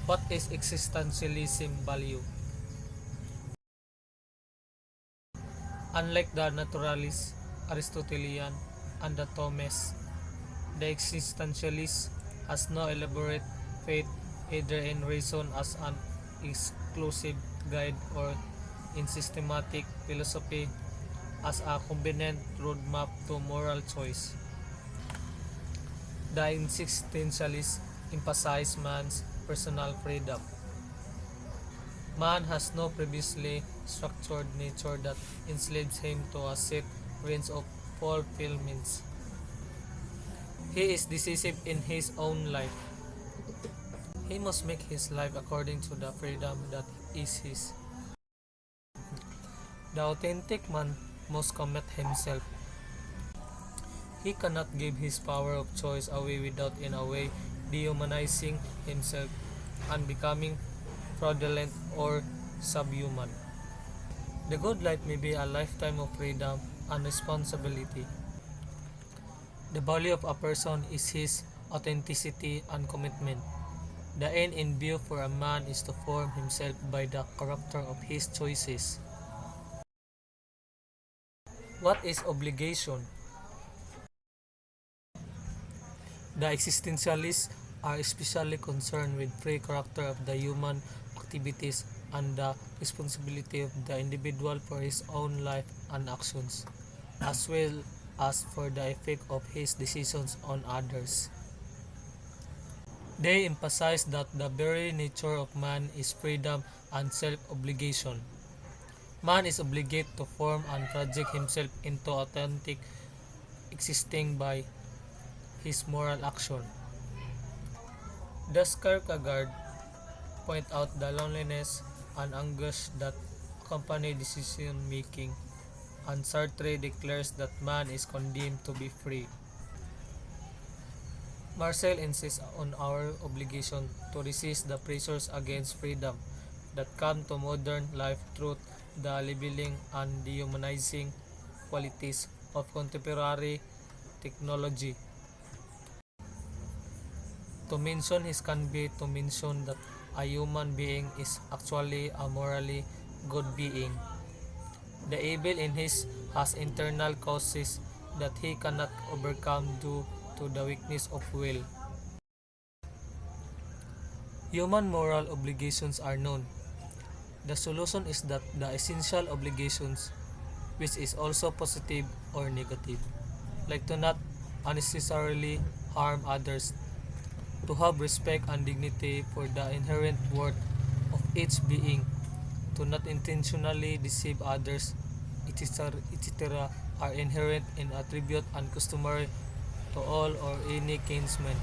What is existentialism value? Unlike the naturalist, Aristotelian, and the Thomists, the existentialist has no elaborate faith either in reason as an exclusive guide or in systematic philosophy as a convenient roadmap to moral choice. The existentialists emphasize man's personal freedom. Man has no previously structured nature that enslaves him to a set range of fulfillments. He is decisive in his own life. He must make his life according to the freedom that is his. The authentic man must commit himself. He cannot give his power of choice away without in a way dehumanizing himself and becoming fraudulent or subhuman. The good life may be a lifetime of freedom and responsibility. The value of a person is his authenticity and commitment. The end in view for a man is to form himself by the character of his choices. What is obligation? The existentialists are especially concerned with free character of the human activities and the responsibility of the individual for his own life and actions, as well as for the effect of his decisions on others. They emphasize that the very nature of man is freedom and self-obligation. Man is obligated to form and project himself into authentic existing by his moral action. Thus Kierkegaard point out the loneliness and anguish that accompany decision making, and Sartre declares that man is condemned to be free. Marcel insists on our obligation to resist the pressures against freedom that come to modern life through the leveling and dehumanizing qualities of contemporary technology. To mention his can be to mention that a human being is actually a morally good being. The evil in his has internal causes that he cannot overcome due to the weakness of will. Human moral obligations are known. The solution is that the essential obligations, which is also positive or negative, like to not unnecessarily harm others, to have respect and dignity for the inherent worth of each being, to not intentionally deceive others, etc., are inherent in attribute and customary to all or any kinsman.